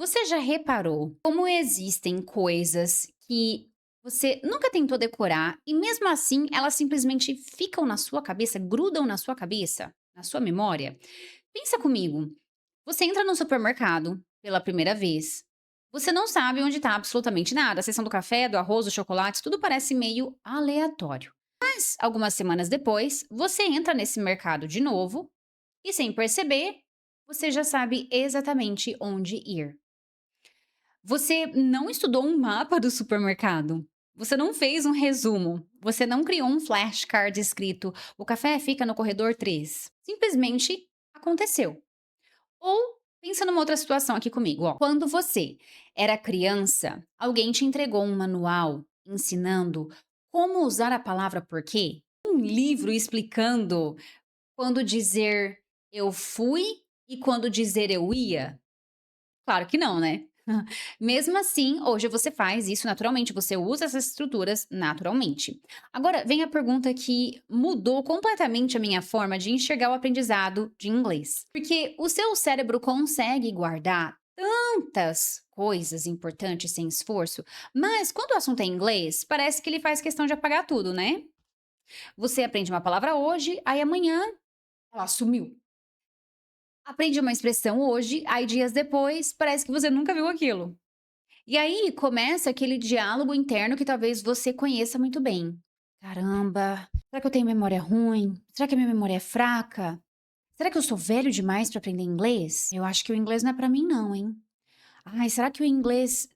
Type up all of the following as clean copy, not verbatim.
Você já reparou como existem coisas que você nunca tentou decorar e mesmo assim elas simplesmente ficam na sua cabeça, grudam na sua cabeça, na sua memória? Pensa comigo. Você entra no supermercado pela primeira vez. Você não sabe onde está absolutamente nada. A seção do café, do arroz, dos chocolates, tudo parece meio aleatório. Mas algumas semanas depois, você entra nesse mercado de novo e, sem perceber, você já sabe exatamente onde ir. Você não estudou um mapa do supermercado. Você não fez um resumo. Você não criou um flashcard escrito: o café fica no corredor 3. Simplesmente aconteceu. Ou pensa numa outra situação aqui comigo, ó. Quando você era criança, alguém te entregou um manual ensinando como usar a palavra porquê? Um livro explicando quando dizer eu fui e quando dizer eu ia? Claro que não, né? Mesmo assim, hoje você faz isso naturalmente, você usa essas estruturas naturalmente. Agora, vem a pergunta que mudou completamente a minha forma de enxergar o aprendizado de inglês. Porque o seu cérebro consegue guardar tantas coisas importantes sem esforço, mas quando o assunto é inglês, parece que ele faz questão de apagar tudo, né? Você aprende uma palavra hoje, aí amanhã ela sumiu. Aprende uma expressão hoje, aí dias depois, parece que você nunca viu aquilo. E aí começa aquele diálogo interno que talvez você conheça muito bem. Caramba, será que eu tenho memória ruim? Será que a minha memória é fraca? Será que eu sou velho demais para aprender inglês? Eu acho que o inglês não é para mim não, hein? Ai, será que o inglês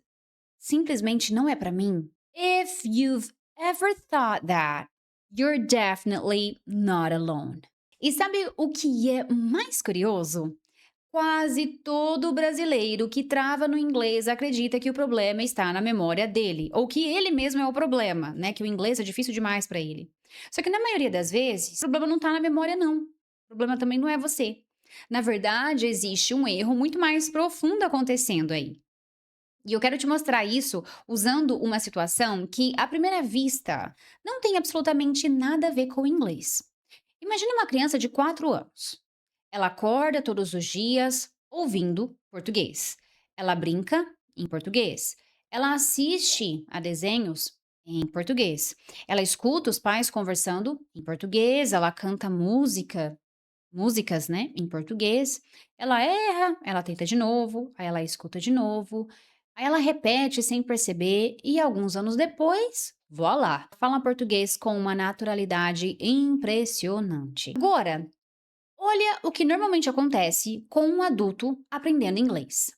simplesmente não é para mim? If you've ever thought that, you're definitely not alone. E sabe o que é mais curioso? Quase todo brasileiro que trava no inglês acredita que o problema está na memória dele, ou que ele mesmo é o problema, né? Que o inglês é difícil demais para ele. Só que na maioria das vezes, o problema não está na memória, não. O problema também não é você. Na verdade, existe um erro muito mais profundo acontecendo aí. E eu quero te mostrar isso usando uma situação que, à primeira vista, não tem absolutamente nada a ver com o inglês. Imagine uma criança de 4 anos. Ela acorda todos os dias ouvindo português. Ela brinca em português. Ela assiste a desenhos em português. Ela escuta os pais conversando em português. Ela canta músicas, né, em português. Ela erra, ela tenta de novo, aí ela escuta de novo. Aí ela repete sem perceber e alguns anos depois, voilá, fala português com uma naturalidade impressionante. Agora, olha o que normalmente acontece com um adulto aprendendo inglês.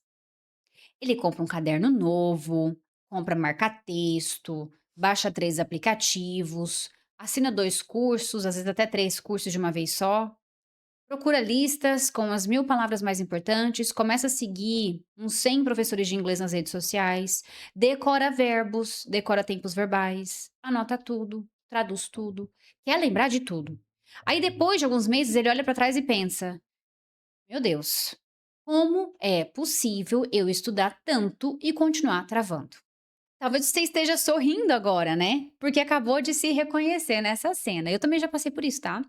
Ele compra um caderno novo, compra marca-texto, baixa 3 aplicativos, assina 2 cursos, às vezes até 3 cursos de uma vez só, procura listas com as 1000 palavras mais importantes, começa a seguir uns 100 professores de inglês nas redes sociais, decora verbos, decora tempos verbais, anota tudo, traduz tudo, quer lembrar de tudo. Aí depois de alguns meses ele olha para trás e pensa: meu Deus, como é possível eu estudar tanto e continuar travando? Talvez você esteja sorrindo agora, né? Porque acabou de se reconhecer nessa cena. Eu também já passei por isso, tá?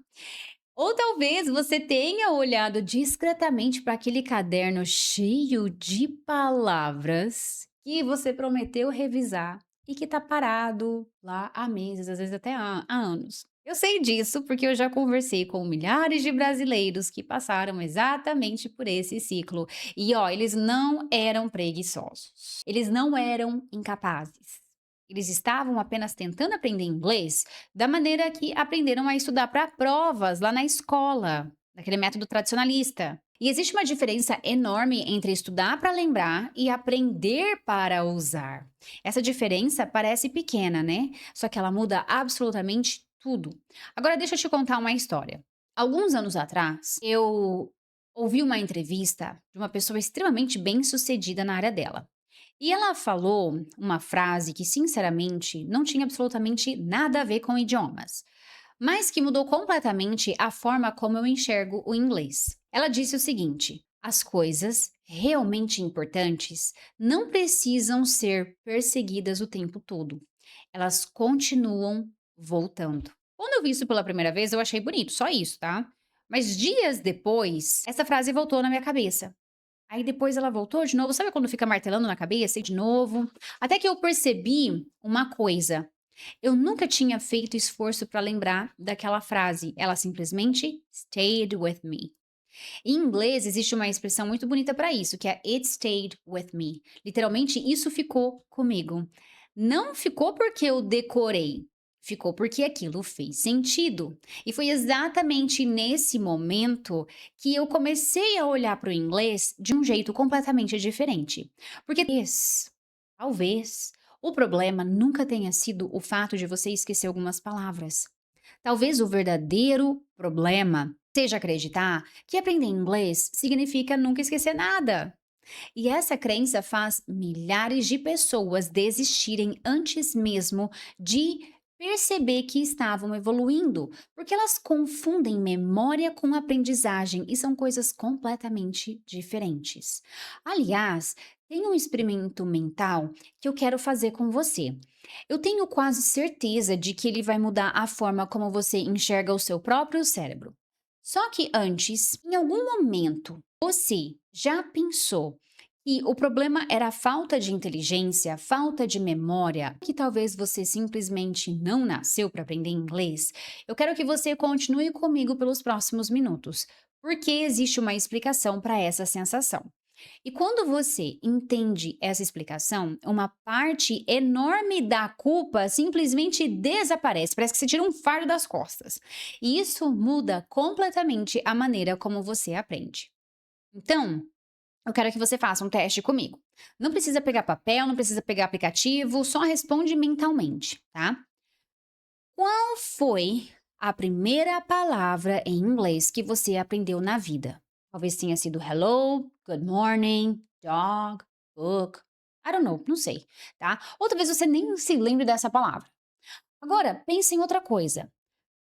Ou talvez você tenha olhado discretamente para aquele caderno cheio de palavras que você prometeu revisar e que está parado lá há meses, às vezes até há anos. Eu sei disso porque eu já conversei com milhares de brasileiros que passaram exatamente por esse ciclo. E ó, eles não eram preguiçosos, eles não eram incapazes. Eles estavam apenas tentando aprender inglês da maneira que aprenderam a estudar para provas lá na escola, daquele método tradicionalista. E existe uma diferença enorme entre estudar para lembrar e aprender para usar. Essa diferença parece pequena, né? Só que ela muda absolutamente tudo. Agora deixa eu te contar uma história. Alguns anos atrás, eu ouvi uma entrevista de uma pessoa extremamente bem-sucedida na área dela. E ela falou uma frase que, sinceramente, não tinha absolutamente nada a ver com idiomas, mas que mudou completamente a forma como eu enxergo o inglês. Ela disse o seguinte: as coisas realmente importantes não precisam ser perseguidas o tempo todo. Elas continuam voltando. Quando eu vi isso pela primeira vez, eu achei bonito, só isso, tá? Mas dias depois, essa frase voltou na minha cabeça. Aí depois ela voltou de novo, sabe quando fica martelando na cabeça e de novo? Até que eu percebi uma coisa, eu nunca tinha feito esforço para lembrar daquela frase, ela simplesmente stayed with me. Em inglês existe uma expressão muito bonita para isso, que é "it stayed with me". Literalmente, isso ficou comigo. Não ficou porque eu decorei, ficou porque aquilo fez sentido. E foi exatamente nesse momento que eu comecei a olhar para o inglês de um jeito completamente diferente. Porque talvez, o problema nunca tenha sido o fato de você esquecer algumas palavras. Talvez o verdadeiro problema seja acreditar que aprender inglês significa nunca esquecer nada. E essa crença faz milhares de pessoas desistirem antes mesmo de perceber que estavam evoluindo, porque elas confundem memória com aprendizagem e são coisas completamente diferentes. Aliás, tem um experimento mental que eu quero fazer com você. Eu tenho quase certeza de que ele vai mudar a forma como você enxerga o seu próprio cérebro. Só que antes, em algum momento, você já pensou que o problema era a falta de inteligência, falta de memória, que talvez você simplesmente não nasceu para aprender inglês? Eu quero que você continue comigo pelos próximos minutos, porque existe uma explicação para essa sensação. E quando você entende essa explicação, uma parte enorme da culpa simplesmente desaparece, parece que você tira um fardo das costas. E isso muda completamente a maneira como você aprende. Então, eu quero que você faça um teste comigo. Não precisa pegar papel, não precisa pegar aplicativo, só responde mentalmente, tá? Qual foi a primeira palavra em inglês que você aprendeu na vida? Talvez tenha sido hello, good morning, dog, book. I don't know, não sei, tá? Ou talvez você nem se lembre dessa palavra. Agora, pense em outra coisa.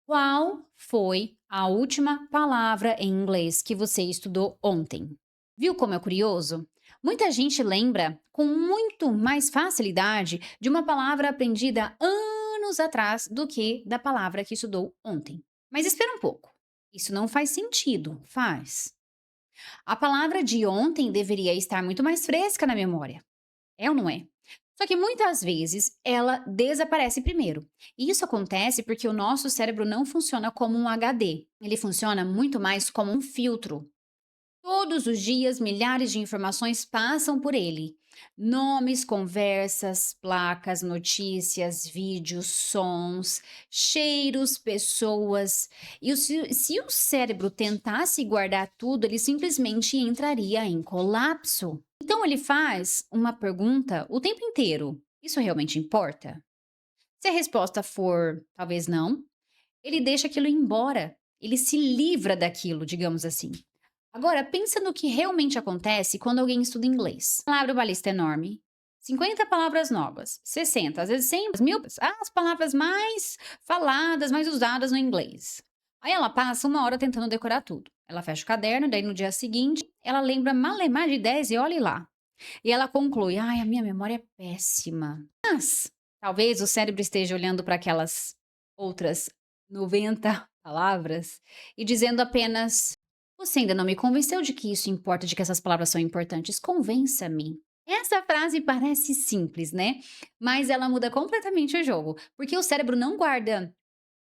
Qual foi a última palavra em inglês que você estudou ontem? Viu como é curioso? Muita gente lembra com muito mais facilidade de uma palavra aprendida anos atrás do que da palavra que estudou ontem. Mas espera um pouco. Isso não faz sentido, faz? A palavra de ontem deveria estar muito mais fresca na memória. É ou não é? Só que muitas vezes ela desaparece primeiro. E isso acontece porque o nosso cérebro não funciona como um HD. Ele funciona muito mais como um filtro. Todos os dias, milhares de informações passam por ele. Nomes, conversas, placas, notícias, vídeos, sons, cheiros, pessoas. E se o cérebro tentasse guardar tudo, ele simplesmente entraria em colapso. Então, ele faz uma pergunta o tempo inteiro: isso realmente importa? Se a resposta for talvez não, ele deixa aquilo ir embora. Ele se livra daquilo, digamos assim. Agora, pensa no que realmente acontece quando alguém estuda inglês. Palavra uma lista enorme, 50 palavras novas, 60, às vezes 100, 1000, as palavras mais faladas, mais usadas no inglês. Aí ela passa uma hora tentando decorar tudo. Ela fecha o caderno, daí no dia seguinte, ela lembra malemar de 10 e olhe lá. E ela conclui: ai, a minha memória é péssima. Mas talvez o cérebro esteja olhando para aquelas outras 90 palavras e dizendo apenas: você ainda não me convenceu de que isso importa, de que essas palavras são importantes. Convença-me. Essa frase parece simples, né? Mas ela muda completamente o jogo, porque o cérebro não guarda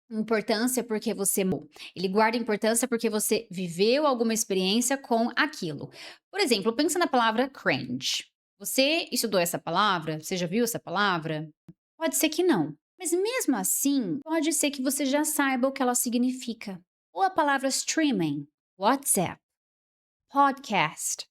importância porque você ele guarda importância porque você viveu alguma experiência com aquilo. Por exemplo, pensa na palavra cringe. Você estudou essa palavra? Você já viu essa palavra? Pode ser que não. Mas mesmo assim, pode ser que você já saiba o que ela significa. Ou a palavra streaming, WhatsApp, podcast,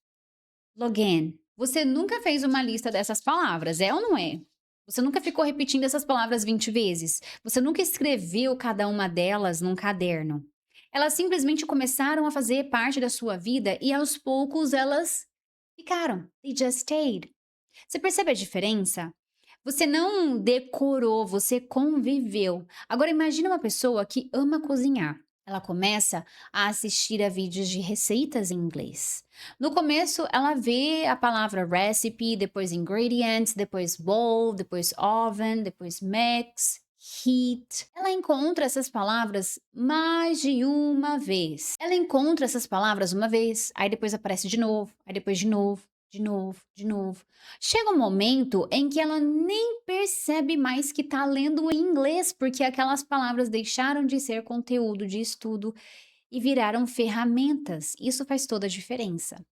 login. Você nunca fez uma lista dessas palavras, é ou não é? Você nunca ficou repetindo essas palavras 20 vezes? Você nunca escreveu cada uma delas num caderno? Elas simplesmente começaram a fazer parte da sua vida e aos poucos elas ficaram. They just stayed. Você percebe a diferença? Você não decorou, você conviveu. Agora imagine uma pessoa que ama cozinhar. Ela começa a assistir a vídeos de receitas em inglês. No começo, ela vê a palavra recipe, depois ingredients, depois bowl, depois oven, depois mix, heat. Ela encontra essas palavras mais de uma vez. Ela encontra essas palavras uma vez, aí depois aparece de novo, aí depois de novo, de novo, de novo. Chega um momento em que ela nem percebe mais que está lendo em inglês, porque aquelas palavras deixaram de ser conteúdo de estudo e viraram ferramentas. Isso faz toda a diferença.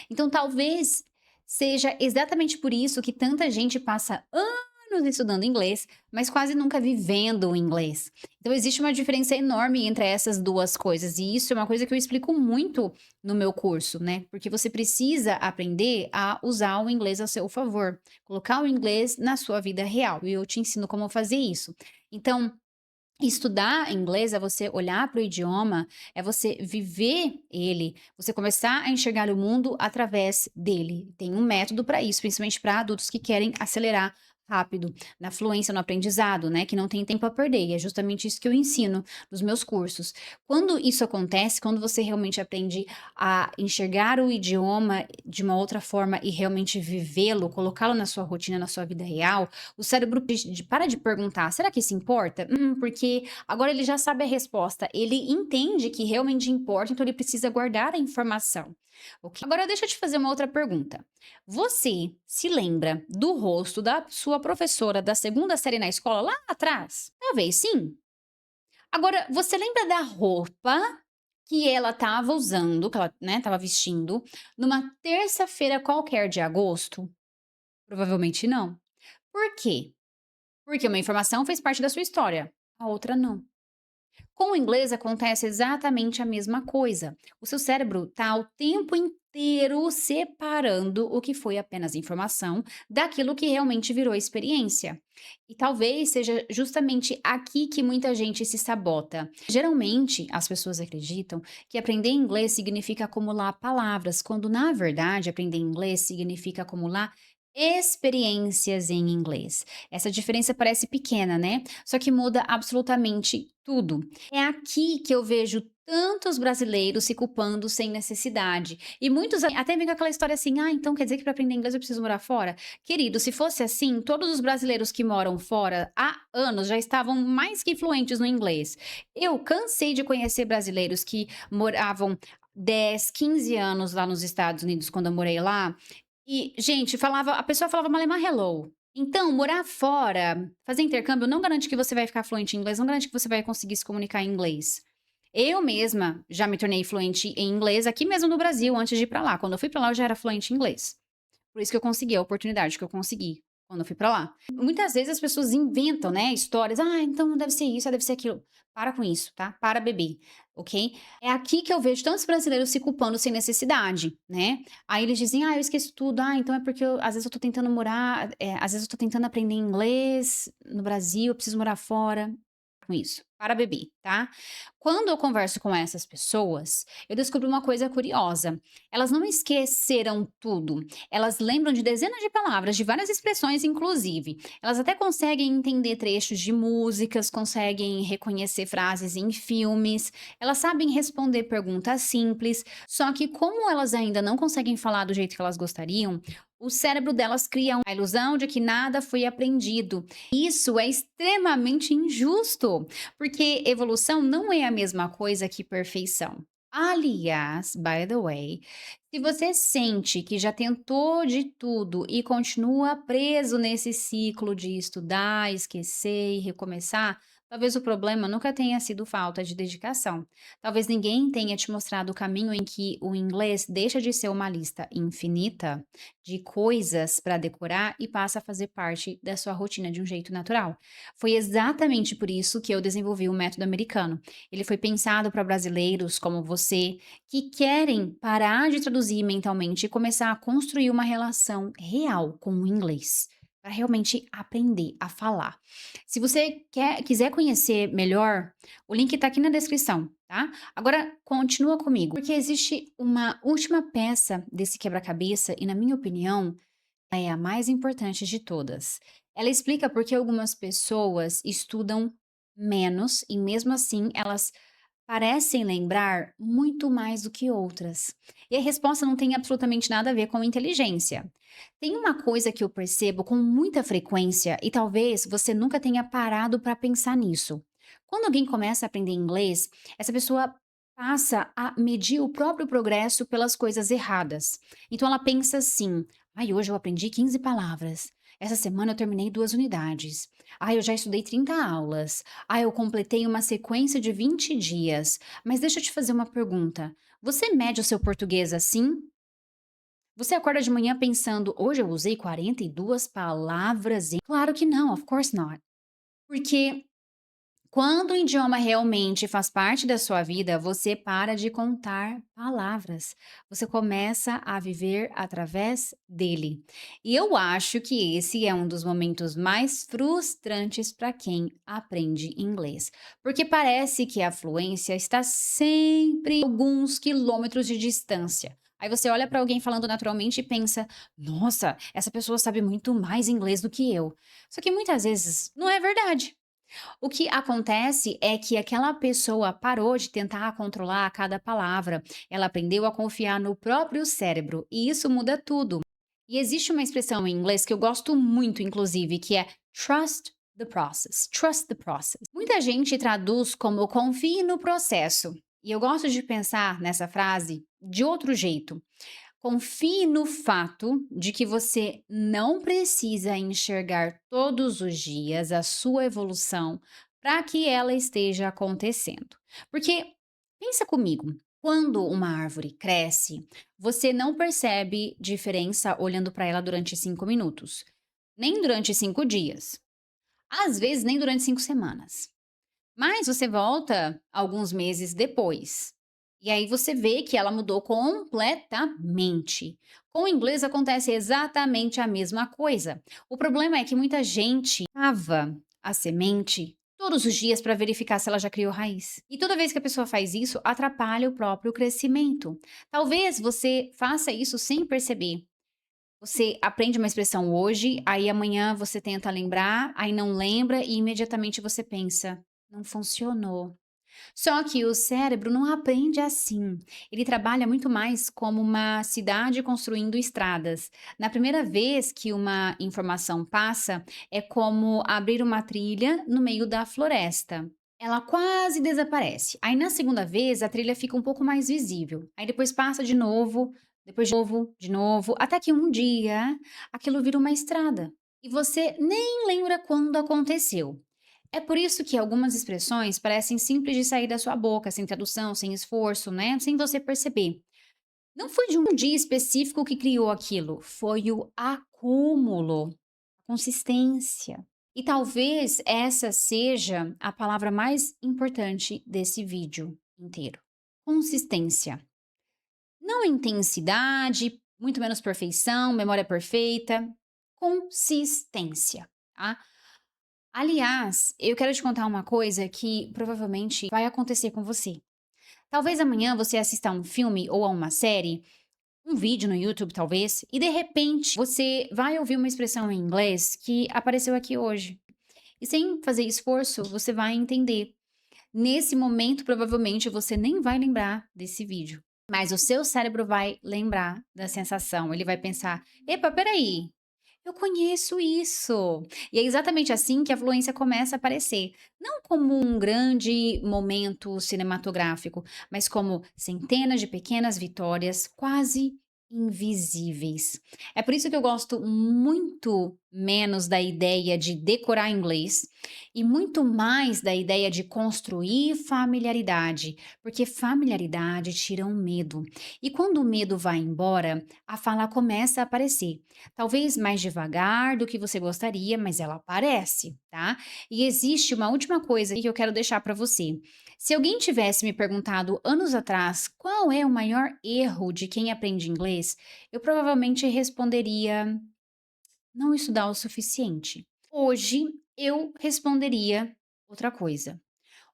Então, talvez seja exatamente por isso que tanta gente passa anos estudando inglês, mas quase nunca vivendo o inglês. Então, existe uma diferença enorme entre essas duas coisas, e isso é uma coisa que eu explico muito no meu curso, né? Porque você precisa aprender a usar o inglês a seu favor, colocar o inglês na sua vida real, e eu te ensino como fazer isso. Então, estudar inglês é você olhar para o idioma, é você viver ele, você começar a enxergar o mundo através dele. Tem um método para isso, principalmente para adultos que querem acelerar rápido na fluência no aprendizado, né, que não tem tempo a perder. E é justamente isso que eu ensino nos meus cursos. Quando isso acontece, quando você realmente aprende a enxergar o idioma de uma outra forma e realmente vivê-lo, colocá-lo na sua rotina, na sua vida real, o cérebro para de perguntar: será que isso importa? Porque agora ele já sabe a resposta. Ele entende que realmente importa, então ele precisa guardar a informação. Ok? Agora deixa eu te fazer uma outra pergunta. Você se lembra do rosto da sua professora da segunda série na escola lá atrás? Talvez sim. Agora, você lembra da roupa que ela estava usando, que ela, né, estava vestindo, numa terça-feira qualquer de agosto? Provavelmente não. Por quê? Porque uma informação fez parte da sua história, a outra não. Com o inglês acontece exatamente a mesma coisa. O seu cérebro está o tempo inteiro separando o que foi apenas informação daquilo que realmente virou experiência. E talvez seja justamente aqui que muita gente se sabota. Geralmente, as pessoas acreditam que aprender inglês significa acumular palavras, quando na verdade aprender inglês significa acumular experiências em inglês. Essa diferença parece pequena, né? Só que muda absolutamente tudo. É aqui que eu vejo tantos brasileiros se culpando sem necessidade. E muitos até vêm com aquela história assim: ah, então quer dizer que para aprender inglês eu preciso morar fora? Querido, se fosse assim, todos os brasileiros que moram fora há anos já estavam mais que fluentes no inglês. Eu cansei de conhecer brasileiros que moravam 10, 15 anos lá nos Estados Unidos, quando eu morei lá, e, gente, a pessoa falava malemar hello. Então, morar fora, fazer intercâmbio não garante que você vai ficar fluente em inglês, não garante que você vai conseguir se comunicar em inglês. Eu mesma já me tornei fluente em inglês aqui mesmo no Brasil, antes de ir pra lá. Quando eu fui pra lá, eu já era fluente em inglês. Por isso que eu consegui a oportunidade que eu consegui quando eu fui pra lá. Muitas vezes as pessoas inventam, né, histórias. Ah, então deve ser isso, deve ser aquilo. Para com isso, tá? Para beber, ok? É aqui que eu vejo tantos brasileiros se culpando sem necessidade, né? Aí eles dizem, ah, eu esqueço tudo. Ah, então é porque às vezes eu tô tentando morar, às vezes eu tô tentando aprender inglês no Brasil, eu preciso morar fora com isso, para beber, tá? Quando eu converso com essas pessoas, eu descubro uma coisa curiosa. Elas não esqueceram tudo. Elas lembram de dezenas de palavras, de várias expressões, inclusive. Elas até conseguem entender trechos de músicas, conseguem reconhecer frases em filmes. Elas sabem responder perguntas simples. Só que, como elas ainda não conseguem falar do jeito que elas gostariam, o cérebro delas cria a ilusão de que nada foi aprendido. Isso é extremamente injusto, porque evolução não é a mesma coisa que perfeição. Aliás, by the way, se você sente que já tentou de tudo e continua preso nesse ciclo de estudar, esquecer e recomeçar, talvez o problema nunca tenha sido falta de dedicação. Talvez ninguém tenha te mostrado o caminho em que o inglês deixa de ser uma lista infinita de coisas para decorar e passa a fazer parte da sua rotina de um jeito natural. Foi exatamente por isso que eu desenvolvi o método americano. Ele foi pensado para brasileiros como você que querem parar de traduzir mentalmente e começar a construir uma relação real com o inglês. Para realmente aprender a falar. Se você quiser conhecer melhor, o link está aqui na descrição, tá? Agora continua comigo, porque existe uma última peça desse quebra-cabeça e, na minha opinião, ela é a mais importante de todas. Ela explica por que algumas pessoas estudam menos e mesmo assim elas parecem lembrar muito mais do que outras. E a resposta não tem absolutamente nada a ver com inteligência. Tem uma coisa que eu percebo com muita frequência e talvez você nunca tenha parado para pensar nisso. Quando alguém começa a aprender inglês, essa pessoa passa a medir o próprio progresso pelas coisas erradas. Então ela pensa assim: ai, hoje eu aprendi 15 palavras. Essa semana eu terminei 2 unidades. Ai, eu já estudei 30 aulas. Ah, eu completei uma sequência de 20 dias. Mas deixa eu te fazer uma pergunta. Você mede o seu português assim? Você acorda de manhã pensando, hoje eu usei 42 palavras? Claro que não, of course not. Porque quando o idioma realmente faz parte da sua vida, você para de contar palavras. Você começa a viver através dele. E eu acho que esse é um dos momentos mais frustrantes para quem aprende inglês. Porque parece que a fluência está sempre a alguns quilômetros de distância. Aí você olha para alguém falando naturalmente e pensa: nossa, essa pessoa sabe muito mais inglês do que eu. Só que muitas vezes não é verdade. O que acontece é que aquela pessoa parou de tentar controlar cada palavra, ela aprendeu a confiar no próprio cérebro, e isso muda tudo. E existe uma expressão em inglês que eu gosto muito, inclusive, que é trust the process. Trust the process. Muita gente traduz como confie no processo. E eu gosto de pensar nessa frase de outro jeito. Confie no fato de que você não precisa enxergar todos os dias a sua evolução para que ela esteja acontecendo. Porque pensa comigo, quando uma árvore cresce, você não percebe diferença olhando para ela durante 5 minutos, nem durante 5 dias, às vezes nem durante 5 semanas. Mas você volta alguns meses depois. E aí você vê que ela mudou completamente. Com o inglês acontece exatamente a mesma coisa. O problema é que muita gente cava a semente todos os dias para verificar se ela já criou raiz. E toda vez que a pessoa faz isso, atrapalha o próprio crescimento. Talvez você faça isso sem perceber. Você aprende uma expressão hoje, aí amanhã você tenta lembrar, aí não lembra e imediatamente você pensa: não funcionou. Só que o cérebro não aprende assim. Ele trabalha muito mais como uma cidade construindo estradas. Na primeira vez que uma informação passa, é como abrir uma trilha no meio da floresta. Ela quase desaparece. Aí na segunda vez a trilha fica um pouco mais visível. Aí depois passa de novo, depois de novo, até que um dia aquilo vira uma estrada. E você nem lembra quando aconteceu. É por isso que algumas expressões parecem simples de sair da sua boca, sem tradução, sem esforço, né? Sem você perceber. Não foi de um dia específico que criou aquilo, foi o acúmulo, a consistência. E talvez essa seja a palavra mais importante desse vídeo inteiro. Consistência. Não intensidade, muito menos perfeição, memória perfeita. Consistência, tá? Aliás, eu quero te contar uma coisa que provavelmente vai acontecer com você. Talvez amanhã você assista a um filme ou a uma série, um vídeo no YouTube talvez, e de repente você vai ouvir uma expressão em inglês que apareceu aqui hoje. E sem fazer esforço, você vai entender. Nesse momento, provavelmente você nem vai lembrar desse vídeo. Mas o seu cérebro vai lembrar da sensação. Ele vai pensar: epa, peraí, eu conheço isso. E é exatamente assim que a fluência começa a aparecer. Não como um grande momento cinematográfico, mas como centenas de pequenas vitórias quase invisíveis. É por isso que eu gosto muito menos da ideia de decorar inglês e muito mais da ideia de construir familiaridade, porque familiaridade tira o medo. E quando o medo vai embora, a fala começa a aparecer. Talvez mais devagar do que você gostaria, mas ela aparece, tá? E existe uma última coisa que eu quero deixar para você. Se alguém tivesse me perguntado anos atrás qual é o maior erro de quem aprende inglês, eu provavelmente responderia não estudar o suficiente. Hoje eu responderia outra coisa.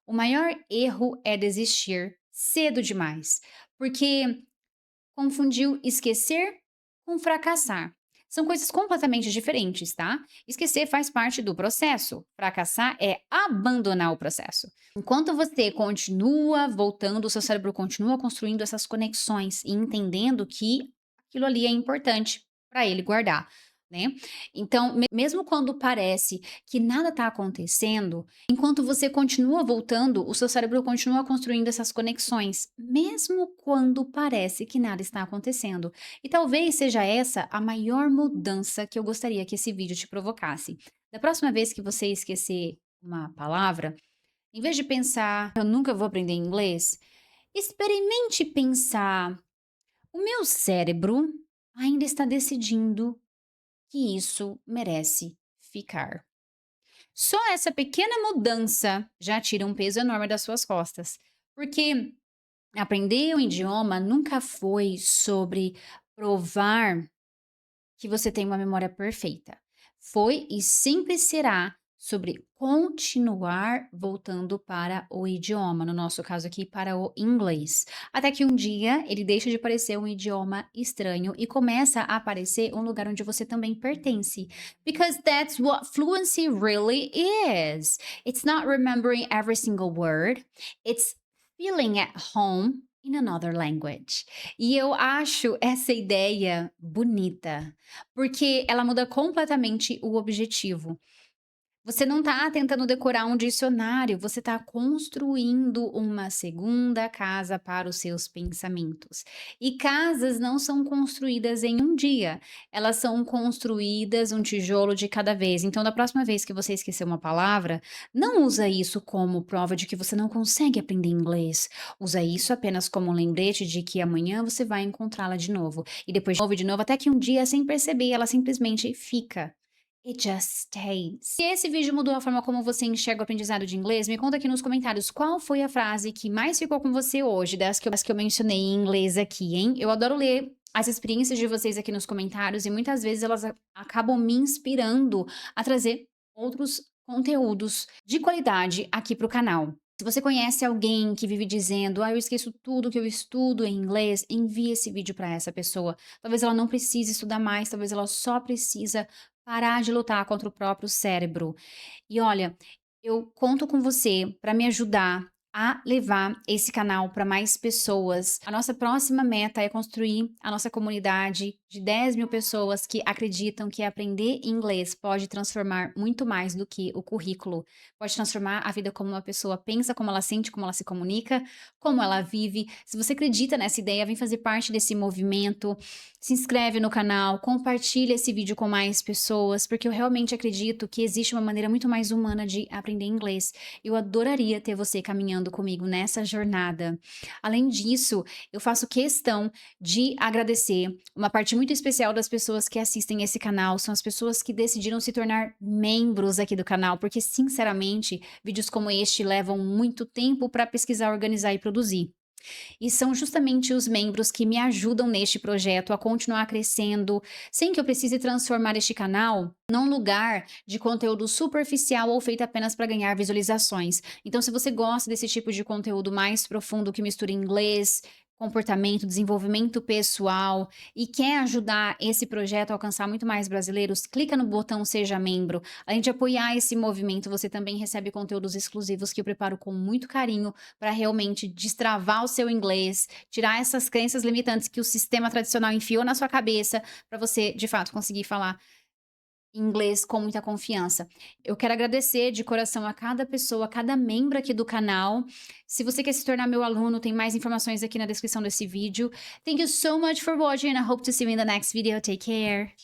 O maior erro é desistir cedo demais, porque confundiu esquecer com fracassar. São coisas completamente diferentes, tá? Esquecer faz parte do processo. Fracassar é abandonar o processo. Enquanto você continua voltando, o seu cérebro continua construindo essas conexões e entendendo que aquilo ali é importante para ele guardar, né? Então, mesmo quando parece que nada está acontecendo, enquanto você continua voltando, o seu cérebro continua construindo essas conexões, mesmo quando parece que nada está acontecendo. E talvez seja essa a maior mudança que eu gostaria que esse vídeo te provocasse. Da próxima vez que você esquecer uma palavra, em vez de pensar, eu nunca vou aprender inglês, experimente pensar, o meu cérebro ainda está decidindo que isso merece ficar. Só essa pequena mudança já tira um peso enorme das suas costas, porque aprender um idioma nunca foi sobre provar que você tem uma memória perfeita. Foi e sempre será sobre continuar voltando para o idioma, no nosso caso aqui, para o inglês. Até que um dia ele deixa de parecer um idioma estranho e começa a aparecer um lugar onde você também pertence. Because that's what fluency really is. It's not remembering every single word, it's feeling at home in another language. E eu acho essa ideia bonita, porque ela muda completamente o objetivo. Você não está tentando decorar um dicionário, você está construindo uma segunda casa para os seus pensamentos. E casas não são construídas em um dia, elas são construídas um tijolo de cada vez. Então, da próxima vez que você esquecer uma palavra, não usa isso como prova de que você não consegue aprender inglês. Usa isso apenas como um lembrete de que amanhã você vai encontrá-la de novo. E depois de novo, até que um dia, sem perceber, ela simplesmente fica. It just stays. Se esse vídeo mudou a forma como você enxerga o aprendizado de inglês, me conta aqui nos comentários qual foi a frase que mais ficou com você hoje, das que eu mencionei em inglês aqui, hein? Eu adoro ler as experiências de vocês aqui nos comentários e muitas vezes elas acabam me inspirando a trazer outros conteúdos de qualidade aqui para o canal. Se você conhece alguém que vive dizendo, eu esqueço tudo que eu estudo em inglês, envie esse vídeo para essa pessoa. Talvez ela não precise estudar mais, talvez ela só precisa parar de lutar contra o próprio cérebro. E olha, eu conto com você para me ajudar a levar esse canal para mais pessoas. A nossa próxima meta é construir a nossa comunidade de 10.000 pessoas que acreditam que aprender inglês pode transformar muito mais do que o currículo. Pode transformar a vida como uma pessoa pensa, como ela sente, como ela se comunica, como ela vive. Se você acredita nessa ideia, vem fazer parte desse movimento. Se inscreve no canal, compartilha esse vídeo com mais pessoas, porque eu realmente acredito que existe uma maneira muito mais humana de aprender inglês. Eu adoraria ter você caminhando comigo nessa jornada. Além disso, eu faço questão de agradecer uma parte muito especial das pessoas que assistem esse canal, são as pessoas que decidiram se tornar membros aqui do canal, porque sinceramente, vídeos como este levam muito tempo para pesquisar, organizar e produzir. E são justamente os membros que me ajudam neste projeto a continuar crescendo, sem que eu precise transformar este canal num lugar de conteúdo superficial ou feito apenas para ganhar visualizações. Então, se você gosta desse tipo de conteúdo mais profundo que mistura inglês, comportamento, desenvolvimento pessoal e quer ajudar esse projeto a alcançar muito mais brasileiros, clica no botão Seja Membro. Além de apoiar esse movimento, você também recebe conteúdos exclusivos que eu preparo com muito carinho para realmente destravar o seu inglês, tirar essas crenças limitantes que o sistema tradicional enfiou na sua cabeça para você, de fato, conseguir falar inglês com muita confiança. Eu quero agradecer de coração a cada pessoa, a cada membro aqui do canal. Se você quer se tornar meu aluno, tem mais informações aqui na descrição desse vídeo. Thank you so much for watching and I hope to see you in the next video. Take care.